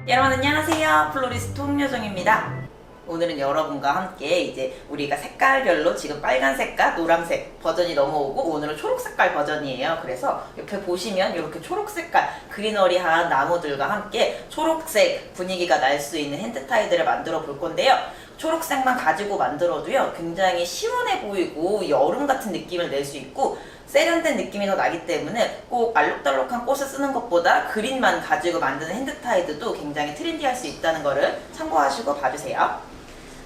여러분 안녕하세요. 플로리스트 홍여정입니다. 오늘은 여러분과 함께 이제 우리가 색깔별로 지금 빨간색과 노란색 버전이 넘어오고 오늘은 초록색깔 버전이에요. 그래서 옆에 보시면 이렇게 초록색깔 그리너리한 나무들과 함께 초록색 분위기가 날 수 있는 핸드타이들을 만들어 볼 건데요. 초록색만 가지고 만들어도요 굉장히 시원해 보이고 여름 같은 느낌을 낼 수 있고 세련된 느낌이 더 나기 때문에 꼭 알록달록한 꽃을 쓰는 것보다 그린만 가지고 만드는 핸드타이드도 굉장히 트렌디할 수 있다는 거를 참고하시고 봐주세요.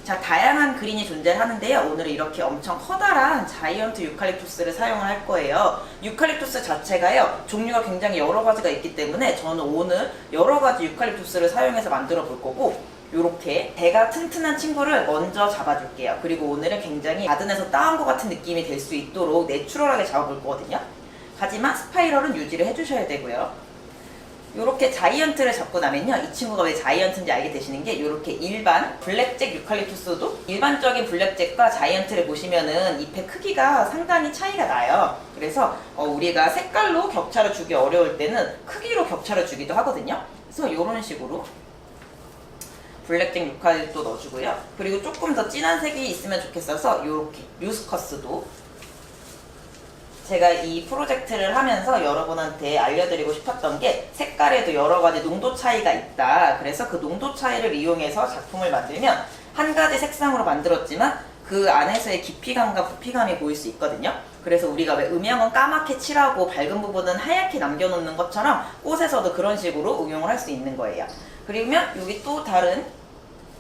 자, 다양한 그린이 존재하는데요. 오늘은 이렇게 엄청 커다란 자이언트 유칼립투스를 사용을 할 거예요. 유칼립투스 자체가요 종류가 굉장히 여러 가지가 있기 때문에 저는 오늘 여러 가지 유칼립투스를 사용해서 만들어 볼 거고, 요렇게 대가 튼튼한 친구를 먼저 잡아줄게요. 그리고 오늘은 굉장히 가든에서 따온 것 같은 느낌이 될 수 있도록 내추럴하게 잡아볼 거거든요. 하지만 스파이럴은 유지를 해주셔야 되고요. 요렇게 자이언트를 잡고 나면요, 이 친구가 왜 자이언트인지 알게 되시는 게, 요렇게 일반 블랙잭 유칼립투스도 일반적인 블랙잭과 자이언트를 보시면은 잎의 크기가 상당히 차이가 나요. 그래서 우리가 색깔로 격차를 주기 어려울 때는 크기로 격차를 주기도 하거든요. 그래서 요런 식으로 블랙잭 유칼립도 넣어주고요. 그리고 조금 더 진한 색이 있으면 좋겠어서 요렇게 류스커스도, 제가 이 프로젝트를 하면서 여러분한테 알려드리고 싶었던 게 색깔에도 여러 가지 농도 차이가 있다. 그래서 그 농도 차이를 이용해서 작품을 만들면 한 가지 색상으로 만들었지만 그 안에서의 깊이감과 부피감이 보일 수 있거든요. 그래서 우리가 왜 음영은 까맣게 칠하고 밝은 부분은 하얗게 남겨놓는 것처럼 꽃에서도 그런 식으로 응용을 할 수 있는 거예요. 그러면 여기 또 다른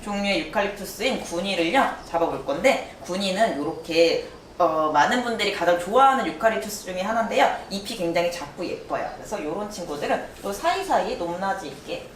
종류의 유칼립투스인 구니를요 잡아볼 건데, 구니는 이렇게 많은 분들이 가장 좋아하는 유칼립투스 중에 하나인데요. 잎이 굉장히 작고 예뻐요. 그래서 이런 친구들은 또 사이사이 높낮이 있게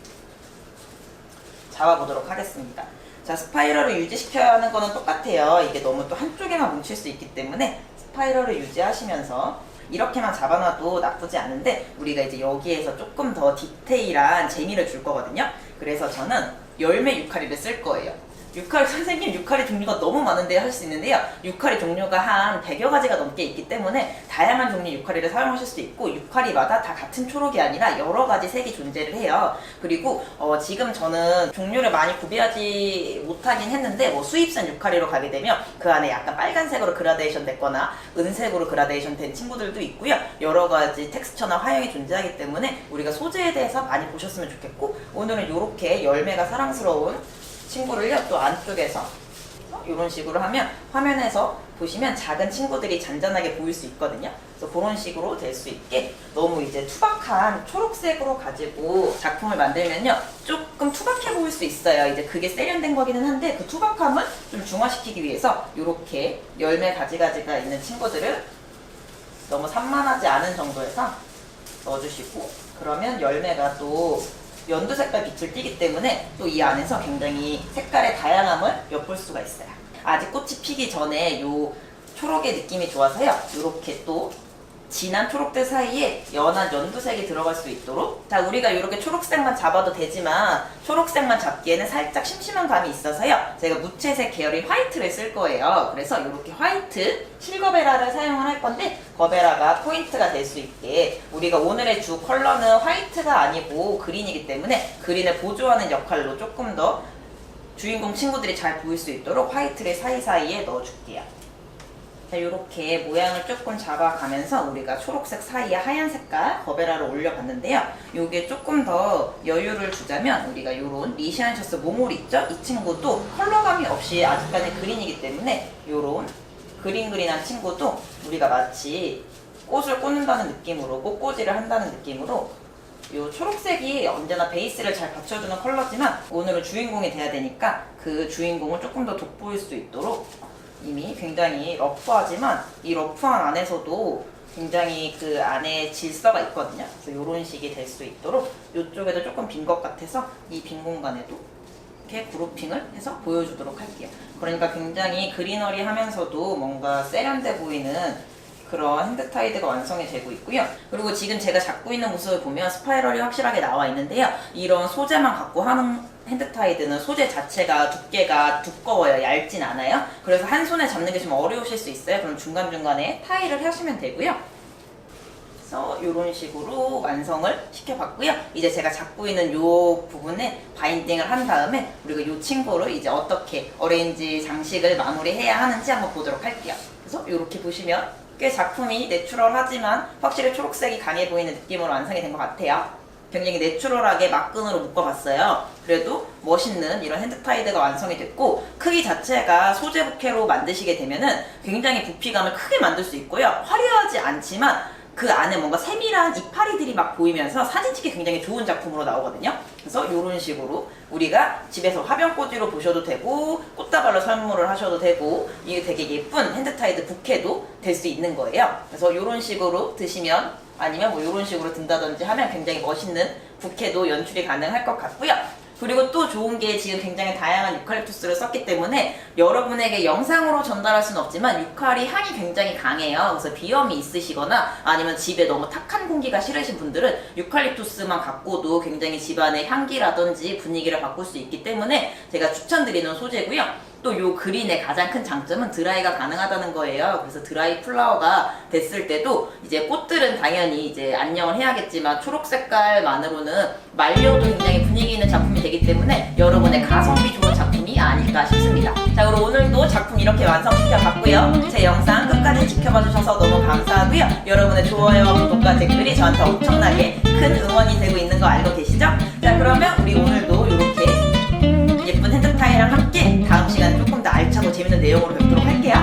잡아보도록 하겠습니다. 자, 스파이럴을 유지시켜야 하는 거는 똑같아요. 이게 너무 또 한쪽에만 뭉칠 수 있기 때문에 스파이럴을 유지하시면서 이렇게만 잡아놔도 나쁘지 않은데, 우리가 이제 여기에서 조금 더 디테일한 재미를 줄 거거든요. 그래서 저는 열매 유칼립을 쓸 거예요. 선생님 유칼립 종류가 너무 많은데 할 수 있는데요. 유칼립 종류가 한 100여 가지가 넘게 있기 때문에 다양한 종류의 유칼립을 사용하실 수 있고, 유칼립마다 다 같은 초록이 아니라 여러 가지 색이 존재를 해요. 그리고 지금 저는 종류를 많이 구비하지 못하긴 했는데, 뭐 수입산 유칼립으로 가게 되면 그 안에 약간 빨간색으로 그라데이션 됐거나 은색으로 그라데이션 된 친구들도 있고요. 여러 가지 텍스처나 화형이 존재하기 때문에 우리가 소재에 대해서 많이 보셨으면 좋겠고, 오늘은 이렇게 열매가 사랑스러운 친구를요 또 안쪽에서 이런 식으로 하면 화면에서 보시면 작은 친구들이 잔잔하게 보일 수 있거든요. 그래서 그런 식으로 될 수 있게 너무 이제 투박한 초록색으로 가지고 작품을 만들면요 조금 투박해 보일 수 있어요. 이제 그게 세련된 거기는 한데, 그 투박함을 좀 중화시키기 위해서 이렇게 열매 가지가지가 있는 친구들을 너무 산만하지 않은 정도에서 넣어주시고, 그러면 열매가 또 연두 색깔 빛을 띠기 때문에 또 이 안에서 굉장히 색깔의 다양함을 엿볼 수가 있어요. 아직 꽃이 피기 전에 요 초록의 느낌이 좋아서요, 요렇게 또 진한 초록들 사이에 연한 연두색이 들어갈 수 있도록, 자, 우리가 이렇게 초록색만 잡아도 되지만 초록색만 잡기에는 살짝 심심한 감이 있어서요, 제가 무채색 계열의 화이트를 쓸 거예요. 그래서 이렇게 화이트 실거베라를 사용을 할 건데, 거베라가 포인트가 될 수 있게, 우리가 오늘의 주 컬러는 화이트가 아니고 그린이기 때문에 그린을 보조하는 역할로 조금 더 주인공 친구들이 잘 보일 수 있도록 화이트를 사이사이에 넣어줄게요. 자, 이렇게 모양을 조금 잡아가면서 우리가 초록색 사이에 하얀 색깔 거베라를 올려봤는데요. 요게 조금 더 여유를 주자면 우리가 요런 리시안셔스 모몰 있죠? 이 친구도 컬러감이 없이 아직까지 그린이기 때문에 요런 그린그린한 친구도 우리가 마치 꽃을 꽂는다는 느낌으로, 꽃꽂이를 한다는 느낌으로, 요 초록색이 언제나 베이스를 잘 받쳐주는 컬러지만 오늘은 주인공이 돼야 되니까 그 주인공을 조금 더 돋보일 수 있도록, 이미 굉장히 러프하지만 이 러프한 안에서도 굉장히 그 안에 질서가 있거든요. 그래서 이런 식이 될 수 있도록 이쪽에도 조금 빈 것 같아서 이 빈 공간에도 이렇게 그룹핑을 해서 보여주도록 할게요. 그러니까 굉장히 그리너리 하면서도 뭔가 세련돼 보이는 그런 핸드타이드가 완성이 되고 있고요. 그리고 지금 제가 잡고 있는 모습을 보면 스파이럴이 확실하게 나와 있는데요. 이런 소재만 갖고 하는 핸드타이드는 소재 자체가 두께가 두꺼워요. 얇진 않아요. 그래서 한 손에 잡는 게 좀 어려우실 수 있어요. 그럼 중간중간에 타이를 하시면 되고요. 그래서 이런 식으로 완성을 시켜봤고요. 이제 제가 잡고 있는 이 부분에 바인딩을 한 다음에 우리가 이 친구를 이제 어떻게 어레인지 장식을 마무리해야 하는지 한번 보도록 할게요. 그래서 이렇게 보시면 꽤 작품이 내추럴하지만 확실히 초록색이 강해 보이는 느낌으로 완성이 된 것 같아요. 굉장히 내추럴하게 막끈으로 묶어봤어요. 그래도 멋있는 이런 핸드타이드가 완성이 됐고, 크기 자체가 소재 부케로 만드시게 되면은 굉장히 부피감을 크게 만들 수 있고요. 화려하지 않지만 그 안에 뭔가 세밀한 이파리들이 막 보이면서 사진 찍기 굉장히 좋은 작품으로 나오거든요. 그래서 이런 식으로 우리가 집에서 화병꽂이로 보셔도 되고 꽃다발로 선물을 하셔도 되고 이게 되게 예쁜 핸드타이드 부케도 될 수 있는 거예요. 그래서 이런 식으로 드시면 아니면 뭐 이런 식으로 든다든지 하면 굉장히 멋있는 부케도 연출이 가능할 것 같고요. 그리고 또 좋은 게 지금 굉장히 다양한 유칼립투스를 썼기 때문에 여러분에게 영상으로 전달할 수는 없지만 유칼이 향이 굉장히 강해요. 그래서 비염이 있으시거나 아니면 집에 너무 탁한 공기가 싫으신 분들은 유칼립투스만 갖고도 굉장히 집안의 향기라든지 분위기를 바꿀 수 있기 때문에 제가 추천드리는 소재고요. 또 요 그린의 가장 큰 장점은 드라이가 가능하다는 거예요. 그래서 드라이 플라워가 됐을 때도 이제 꽃들은 당연히 이제 안녕을 해야겠지만 초록 색깔만으로는 말려도 굉장히 분위기 있는 작품이 되기 때문에 여러분의 가성비 좋은 작품이 아닐까 싶습니다. 자, 그럼 오늘도 작품 이렇게 완성시켜 봤고요. 제 영상 끝까지 지켜봐 주셔서 너무 감사하고요. 여러분의 좋아요와 구독과 댓글이 저한테 엄청나게 큰 응원이 되고 있는 거 알고 계시죠? 자, 그러면 우리 오늘도 이렇게 예쁜 핸드타이랑 함께 다음 시간에 조금 더 알차고 재밌는 내용으로 뵙도록 할게요.